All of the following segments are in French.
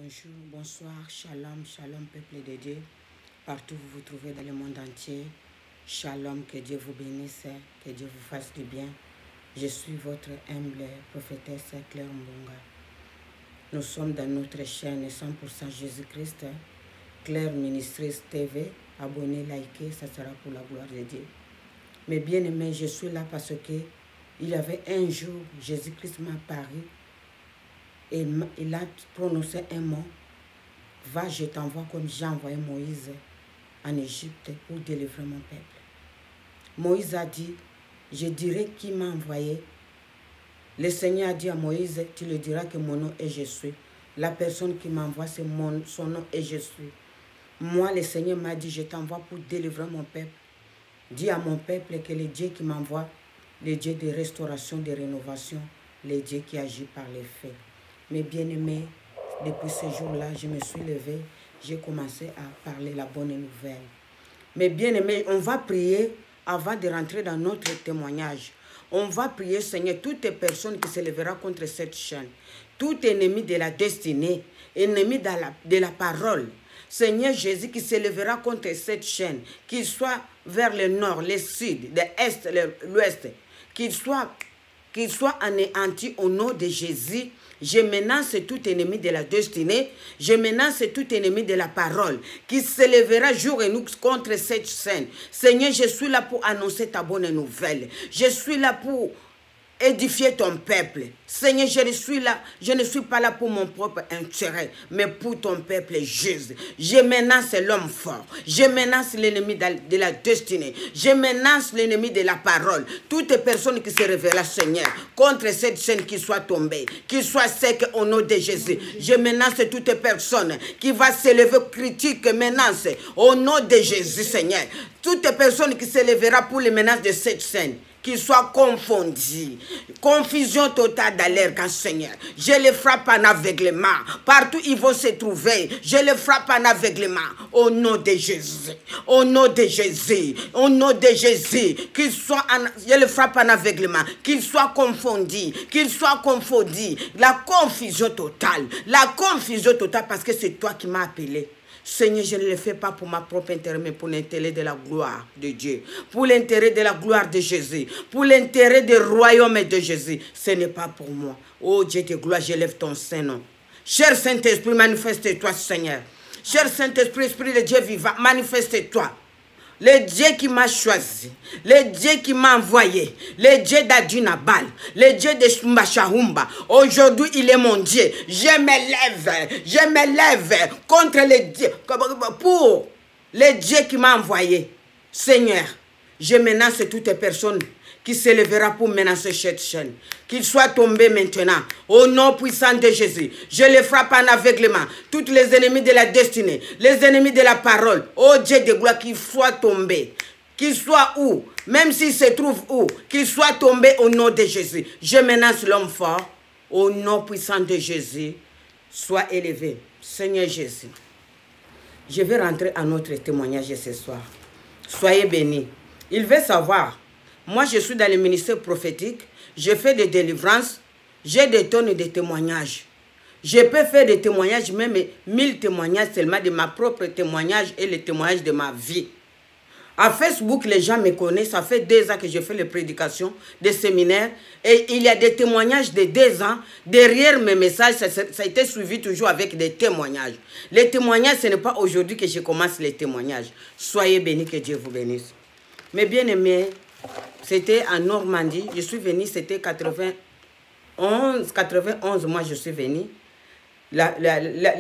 Bonjour, bonsoir, shalom, shalom, peuple de Dieu. Partout où vous vous trouvez dans le monde entier. Shalom, que Dieu vous bénisse, que Dieu vous fasse du bien. Je suis votre humble prophétesse Claire Mbonga. Nous sommes dans notre chaîne 100% Jésus-Christ, Claire Ministries TV. Abonnez, likez, ça sera pour la gloire de Dieu. Mais bien aimé, je suis là parce que il y avait un jour, Jésus-Christ m'a apparu et il a prononcé un mot. Va, je t'envoie comme j'ai envoyé Moïse en Égypte pour délivrer mon peuple. Moïse a dit, je dirai qui m'a envoyé. Le Seigneur a dit à Moïse, tu le diras que mon nom est je suis. La personne qui m'envoie, c'est son nom est je suis. Moi, le Seigneur m'a dit, je t'envoie pour délivrer mon peuple. Dis à mon peuple que le Dieu qui m'envoie, le Dieu de restauration, de rénovation, le Dieu qui agit par les faits. Mais bien aimé, depuis ce jour-là, je me suis levée, j'ai commencé à parler la bonne nouvelle. Mais bien aimé, on va prier avant de rentrer dans notre témoignage. On va prier, Seigneur, toutes les personnes qui se lèveront contre cette chaîne, tout ennemi de la destinée, ennemi de la parole. Seigneur Jésus qui se lèvera contre cette chaîne, qu'il soit vers le nord, le sud, l'est, l'ouest, qu'il soit anéanti au nom de Jésus. Je menace tout ennemi de la destinée, je menace tout ennemi de la parole, qui se lèvera jour et nuit contre cette scène. Seigneur, je suis là pour annoncer ta bonne nouvelle. Je suis là pour édifier ton peuple. Seigneur, je ne suis pas là pour mon propre intérêt, mais pour ton peuple juste. Je menace l'homme fort. Je menace l'ennemi de la destinée. Je menace l'ennemi de la parole. Toutes les personnes qui se révèlent, Seigneur, contre cette chaîne qui soit tombée, qui soit sec au nom de Jésus. Je menace toutes les personnes qui vont se lever, critique, menace au nom de Jésus, Seigneur. Toutes les personnes qui se lèveront pour les menaces de cette chaîne, qu'ils soient confondus. Confusion totale dans l'air, Seigneur. Je les frappe en aveuglement. Partout ils vont se trouver, je les frappe en aveuglement. Au nom de Jésus. Au nom de Jésus. Au nom de Jésus. Qu'ils soient je les frappe en aveuglement. Qu'ils soient confondus. Qu'ils soient confondus. La confusion totale. La confusion totale parce que c'est toi qui m'as appelé. Seigneur, je ne le fais pas pour ma propre intérêt, mais pour l'intérêt de la gloire de Dieu. Pour l'intérêt de la gloire de Jésus. Pour l'intérêt du royaume de Jésus. Ce n'est pas pour moi. Oh Dieu de gloire, j'élève ton Saint-Nom. Cher Saint-Esprit, manifeste-toi, Seigneur. Cher Saint-Esprit, Esprit de Dieu vivant, manifeste-toi. Le Dieu qui m'a choisi, le Dieu qui m'a envoyé, le Dieu d'Adunabal, le Dieu de Mbachahumba. Aujourd'hui, il est mon Dieu. Je me lève contre le Dieu, pour le Dieu qui m'a envoyé. Seigneur, je menace toutes les personnes qui se lèvera pour menacer cette chaîne. Qu'il soit tombé maintenant, au nom puissant de Jésus. Je les frappe en aveuglement. Tous les ennemis de la destinée, les ennemis de la parole, oh Dieu de gloire, qu'ils soient tombés. Qu'ils soient où, même s'ils se trouvent où, qu'ils soient tombés au nom de Jésus. Je menace l'homme fort, au nom puissant de Jésus. Sois élevé, Seigneur Jésus. Je vais rentrer à notre témoignage ce soir. Soyez bénis. Il veut savoir. Moi, je suis dans le ministère prophétique, je fais des délivrances, j'ai des tonnes de témoignages. Je peux faire des témoignages, même 1000 témoignages seulement de ma propre témoignage et les témoignages de ma vie. À Facebook, les gens me connaissent, ça fait 2 ans que je fais les prédications, des séminaires, et il y a des témoignages de 2 ans. Derrière mes messages, ça a été suivi toujours avec des témoignages. Les témoignages, ce n'est pas aujourd'hui que je commence les témoignages. Soyez bénis, que Dieu vous bénisse. Mais bien aimés, c'était en Normandie, je suis venue, c'était 91, moi je suis venue.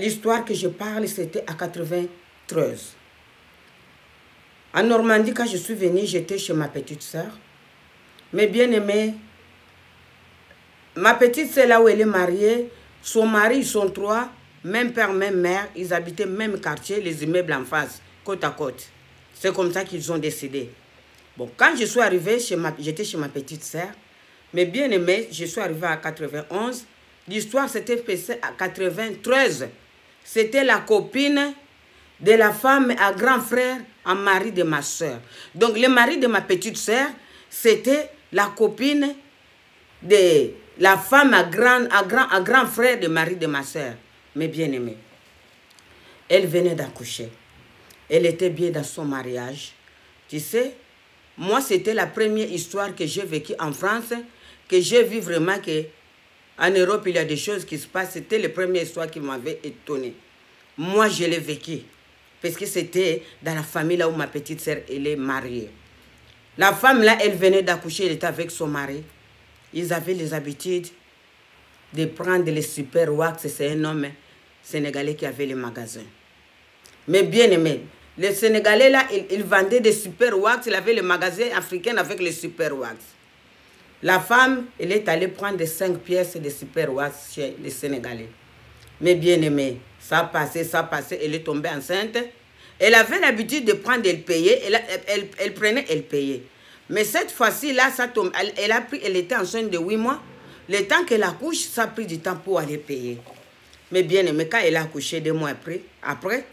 L'histoire que je parle, c'était à 93. En Normandie, quand je suis venue, j'étais chez ma petite soeur. Mais bien aimé, ma petite soeur, là où elle est mariée, son mari, ils sont 3, même père, même mère, ils habitaient le même quartier, les immeubles en face, côte à côte. C'est comme ça qu'ils ont décidé. Bon, quand je suis arrivée, j'étais chez ma petite sœur, mais bien aimé, je suis arrivée à 91. L'histoire s'était passée à 93. C'était la copine de la femme à grand frère, en mari de ma soeur. Donc, le mari de ma petite sœur, c'était la copine de la femme à grand frère de mari de ma soeur. mes bien-aimés. Elle venait d'accoucher. Elle était bien dans son mariage. Tu sais, moi, c'était la première histoire que j'ai vécue en France, que j'ai vu vraiment qu'en Europe, il y a des choses qui se passent. C'était la première histoire qui m'avait étonnée. Moi, je l'ai vécue. Parce que c'était dans la famille là où ma petite sœur, elle est mariée. La femme là, elle venait d'accoucher, elle était avec son mari. Ils avaient les habitudes de prendre les super wax. C'est un homme sénégalais qui avait le magasin. Mais bien aimé, les Sénégalais là, ils vendaient des super wax. Il avait le magasin africain avec les super wax. La femme, elle est allée prendre 5 pièces de super wax chez les Sénégalais. Mais bien aimé, ça passait, elle est tombée enceinte. Elle avait l'habitude de prendre, elle payait, elle prenait, elle payait. Mais cette fois-ci, là, ça tombe. Elle était enceinte de 8 mois. Le temps qu'elle accouche, ça a pris du temps pour aller payer. Mais bien aimé, quand elle a accouché 2 mois après,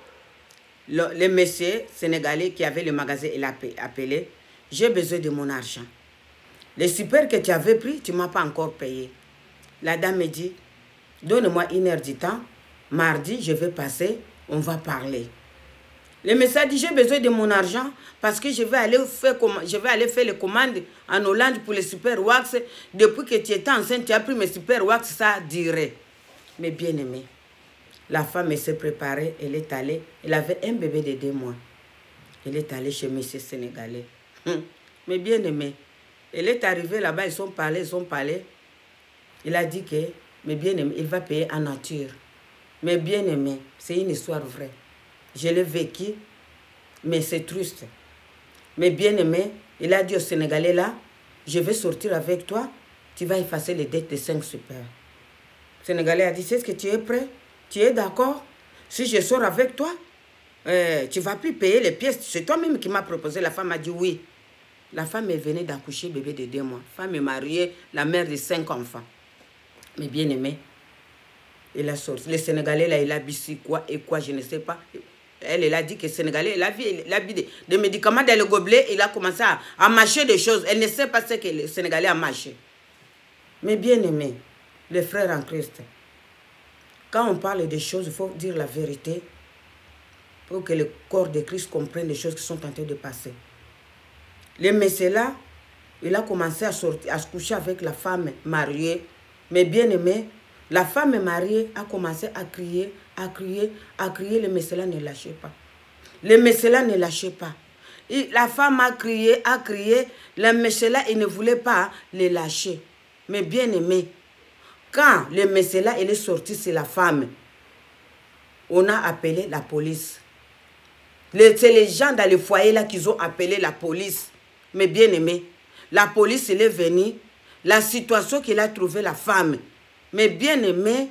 le monsieur sénégalais qui avait le magasin, il a appelé, j'ai besoin de mon argent. Les super que tu avais pris, tu ne m'as pas encore payé. La dame me dit, donne-moi 1 heure du temps. Mardi, je vais passer, on va parler. Le monsieur a dit, j'ai besoin de mon argent parce que je vais aller faire les commandes en Hollande pour les super wax. Depuis que tu étais enceinte, tu as pris mes super wax, ça dirait. Mais bien aimé, la femme s'est préparée, elle est allée, elle avait un bébé de 2 mois. Elle est allée chez monsieur sénégalais. Mais bien aimé, elle est arrivée là-bas, ils ont parlé. Il a dit que, mais bien aimé, il va payer en nature. Mais bien aimé, c'est une histoire vraie. Je l'ai vécu, mais c'est triste. Mais bien aimé, il a dit au Sénégalais là, je vais sortir avec toi, tu vas effacer les dettes de 5 super. Le Sénégalais a dit, est-ce que tu es prêt? Tu es d'accord? Si je sors avec toi, tu ne vas plus payer les pièces. C'est toi-même qui m'as proposé. La femme a dit oui. La femme est venue d'accoucher bébé de 2 mois. La femme est mariée, la mère de 5 enfants. Mais bien aimé, il a sorti. Le Sénégalais là, il a bissi quoi et quoi, je ne sais pas. Elle a dit que le Sénégalais, il a vu des médicaments dans le gobelet, il a commencé à mâcher des choses. Elle ne sait pas ce que le Sénégalais a mâché. Mais bien aimé, les frères en Christ, quand on parle des choses, il faut dire la vérité pour que le corps de Christ comprenne les choses qui sont en train de passer. Le monsieur là, il a commencé à se coucher avec la femme mariée. Mais bien aimé, la femme mariée a commencé à crier. Le monsieur là ne lâchait pas. Le monsieur là ne lâchait pas. La femme a crié. Le monsieur là, il ne voulait pas le lâcher. Mais bien aimé, quand le monsieur là, il est sorti, c'est la femme. On a appelé la police. C'est les gens dans le foyer là qui ont appelé la police. Mais bien aimé, la police, elle est venue. La situation qu'il a trouvé la femme. Mais bien aimé,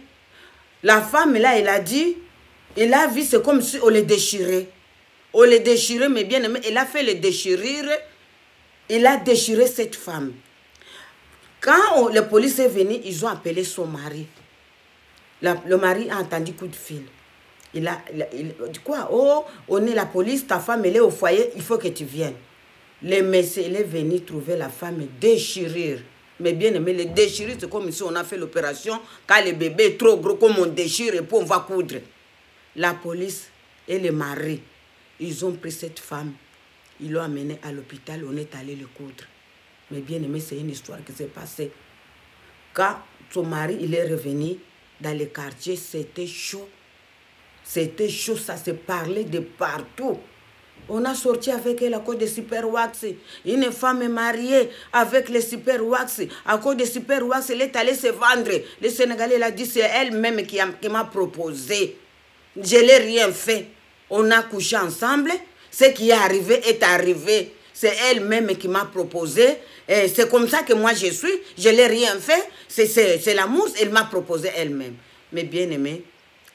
la femme là, elle a dit, elle a vu, c'est comme si on les déchirait. On les déchirait, mais bien aimé, elle a fait le déchirer. Il a déchiré cette femme. Quand la police est venue, ils ont appelé son mari. Le mari a entendu coup de fil. Il dit quoi? Oh, on est la police, ta femme, elle est au foyer, il faut que tu viennes. Le monsieur, il est venu trouver la femme déchirer. Mais bien aimé, le déchirer, c'est comme si on a fait l'opération. Quand le bébé est trop gros, comme on déchire, et puis on va coudre. La police et le mari, ils ont pris cette femme. Ils l'ont amenée à l'hôpital, on est allé le coudre. Mais bien aimé, c'est une histoire qui s'est passée. Quand son mari, il est revenu dans le quartier, c'était chaud. C'était chaud, ça se parlait de partout. On a sorti avec elle à cause de super wax. Une femme est mariée avec les super wax. À cause de super wax, elle est allée se vendre. Le Sénégalais a dit, c'est elle-même qui m'a proposé. Je n'ai rien fait. On a couché ensemble. Ce qui est arrivé. C'est elle-même qui m'a proposé. C'est comme ça que moi je suis. Je n'ai rien fait. C'est l'amour. Elle m'a proposé elle-même. Mais bien aimé,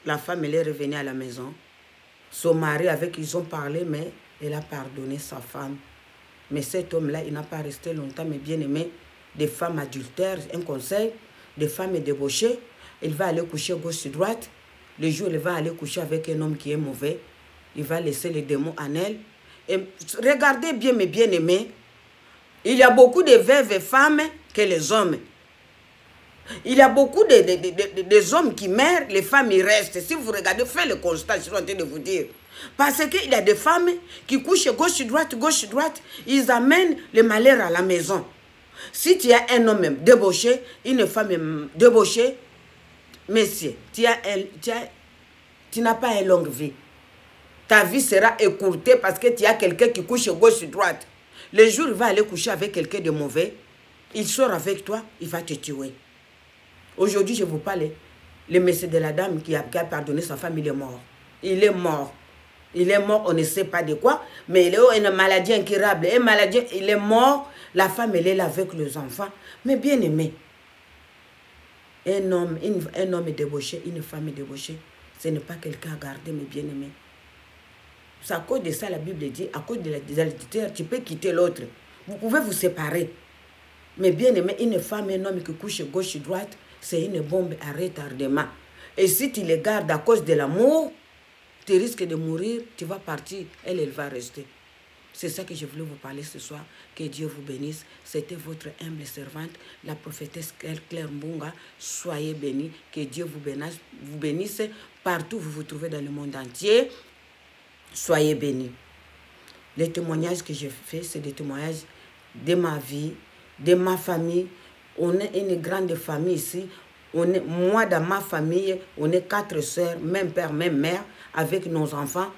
la femme, elle est revenue à la maison. Son mari, avec ils ont parlé, mais elle a pardonné sa femme. Mais cet homme-là, il n'a pas resté longtemps, mais bien aimé, des femmes adultères, un conseil, des femmes débauchées, il va aller coucher gauche-droite. Le jour où il va aller coucher avec un homme qui est mauvais, il va laisser les démons en elle. Et regardez bien, mes bien-aimés, il y a beaucoup de veuves femmes que les hommes. Il y a beaucoup des hommes qui meurent, les femmes y restent. Si vous regardez, faites le constat, je suis en train de vous dire. Parce qu'il y a des femmes qui couchent gauche-droite, ils amènent le malheur à la maison. Si tu as un homme débauché, une femme débauchée, messieurs, tu n'as pas une longue vie. Ta vie sera écourtée parce que tu as quelqu'un qui couche gauche-droite. Le jour où il va aller coucher avec quelqu'un de mauvais, il sort avec toi, il va te tuer. Aujourd'hui, je vous parle, le monsieur de la dame qui a pardonné sa femme, il est mort. Il est mort. Il est mort, on ne sait pas de quoi, mais il a une maladie incurable. Il est mort, la femme, elle est là avec les enfants. Mais bien aimé, un homme est débauché, une femme est débauchée. Ce n'est pas quelqu'un à garder, mais bien aimé. C'est à cause de ça, la Bible dit, à cause de l'adultère, tu peux quitter l'autre. Vous pouvez vous séparer. Mais bien aimé, une femme, un homme qui couche gauche-droite, c'est une bombe à retardement. Et si tu les gardes à cause de l'amour, tu risques de mourir, tu vas partir, elle va rester. C'est ça que je voulais vous parler ce soir. Que Dieu vous bénisse. C'était votre humble servante, la prophétesse Claire Mbunga. Soyez bénis. Que Dieu vous bénisse partout où vous vous trouvez dans le monde entier. Soyez bénis. Les témoignages que j'ai faits, c'est des témoignages de ma vie, de ma famille. On est une grande famille ici. Moi, dans ma famille, on est 4 sœurs, même père, même mère, avec nos enfants.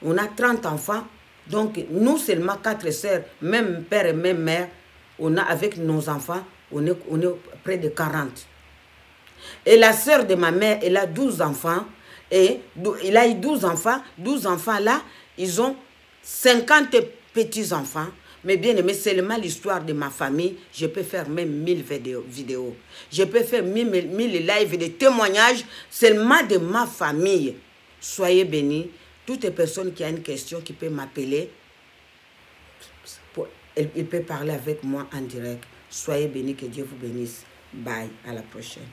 On a 30 enfants. Donc, nous seulement 4 sœurs, même père et même mère, on a avec nos enfants, on est près de 40. Et la sœur de ma mère, elle a 12 enfants. Et il a eu 12 enfants. 12 enfants là, ils ont 50 petits-enfants. Mais bien aimé, seulement l'histoire de ma famille, je peux faire même 1000 vidéos. Je peux faire 1000 lives de témoignages seulement de ma famille. Soyez bénis. Toute personne qui a une question, qui peut m'appeler, il peut parler avec moi en direct. Soyez bénis, que Dieu vous bénisse. Bye, à la prochaine.